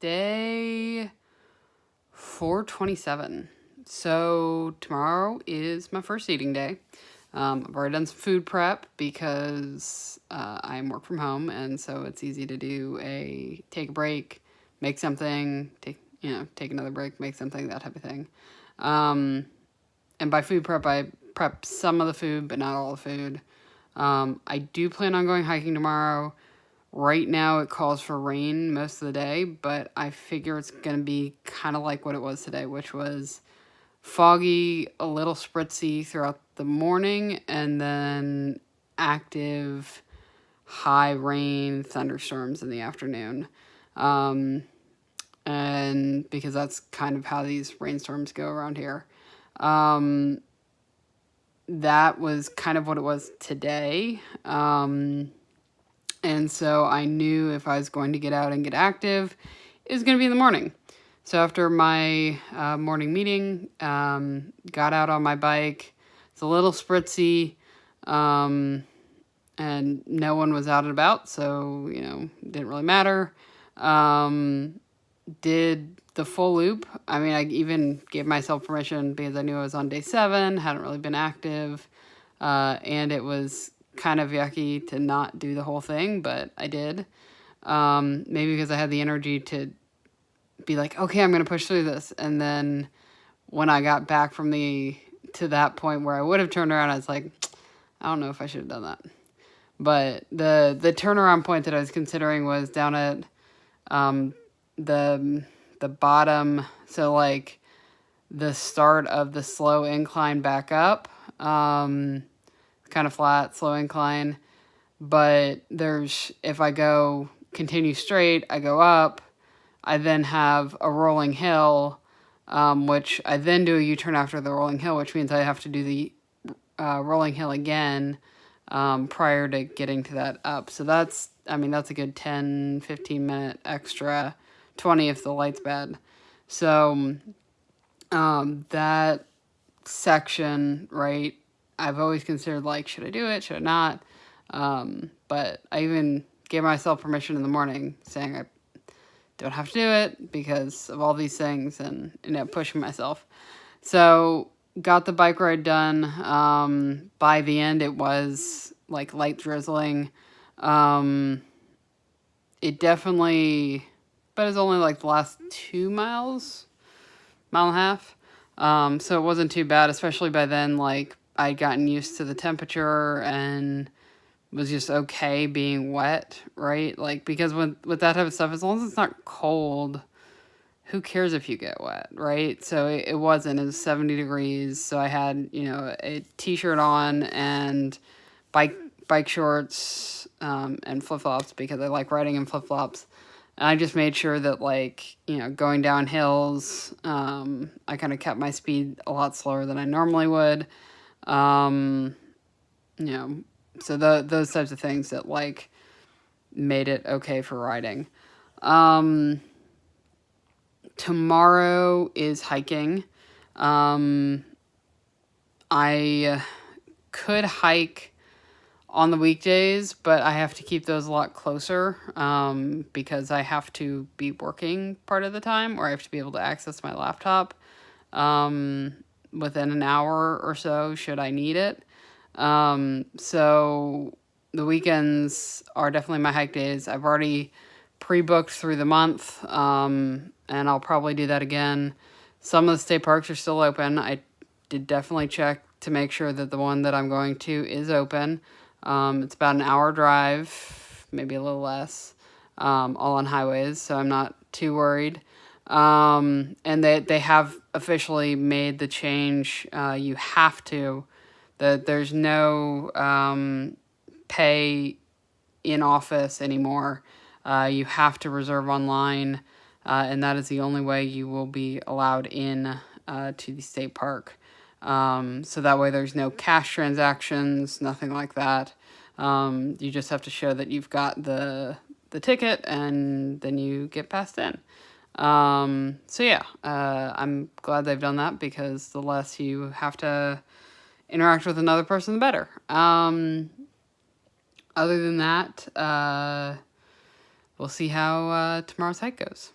Day 427. So tomorrow is my first eating day. I've already done some food prep because I'm work from home, and so it's easy to take a break, make something, take another break, make something, that type of thing. And by food prep, I prep some of the food, but not all the food. I do plan on going hiking tomorrow. Right now, it calls for rain most of the day, but I figure it's going to be kind of like what it was today, which was foggy, a little spritzy throughout the morning, and then active high rain thunderstorms in the afternoon. And because that's kind of how these rainstorms go around here. That was kind of what it was today. And so I knew if I was going to get out and get active, it was going to be in the morning. So after my morning meeting, got out on my bike. It's a little spritzy, and no one was out and about, so, didn't really matter. Did the full loop. I mean, I even gave myself permission because I knew I was on day 7, hadn't really been active, and it was kind of yucky to not do the whole thing, but I did. Maybe because I had the energy to be like, okay, I'm going to push through this. And then when I got back to that point where I would have turned around, I was like, I don't know if I should have done that. But the turnaround point that I was considering was down at the bottom, so like the start of the slow incline back up, kind of flat, slow incline. But if I continue straight, I go up, I then have a rolling hill, which I then do a U-turn after the rolling hill, which means I have to do the rolling hill again prior to getting to that up. So that's a good 10, 15 minute extra, 20 if the light's bad. So that section, right, I've always considered, like, should I do it, should I not? But I even gave myself permission in the morning, saying I don't have to do it because of all these things, and pushing myself. So got the bike ride done. By the end, it was like light drizzling. It definitely, but it was only like the last 2 miles, mile and a half. So it wasn't too bad, especially by then, like, I'd gotten used to the temperature and was just okay being wet, right? Like, because with that type of stuff, as long as it's not cold, who cares if you get wet, right? So it wasn't. It was 70 degrees, so I had, a t-shirt on and bike shorts, and flip-flops because I like riding in flip-flops. And I just made sure that, like, going down hills, I kind of kept my speed a lot slower than I normally would. So those types of things that, like, made it okay for riding. Tomorrow is hiking. I could hike on the weekdays, but I have to keep those a lot closer because I have to be working part of the time, or I have to be able to access my laptop within an hour or so should I need it. So the weekends are definitely my hike days. I've already pre-booked through the month, and I'll probably do that again. Some of the state parks are still open. I did definitely check to make sure that the one that I'm going to is open. It's about an hour drive, maybe a little less, all on highways, so I'm not too worried. And they have officially made the change. You have to, that there's no pay in office anymore. You have to reserve online, and that is the only way you will be allowed in to the state park. So that way there's no cash transactions, nothing like that. You just have to show that you've got the ticket, and then you get passed in. So yeah, I'm glad they've done that because the less you have to interact with another person, the better. Other than that, we'll see how tomorrow's hike goes.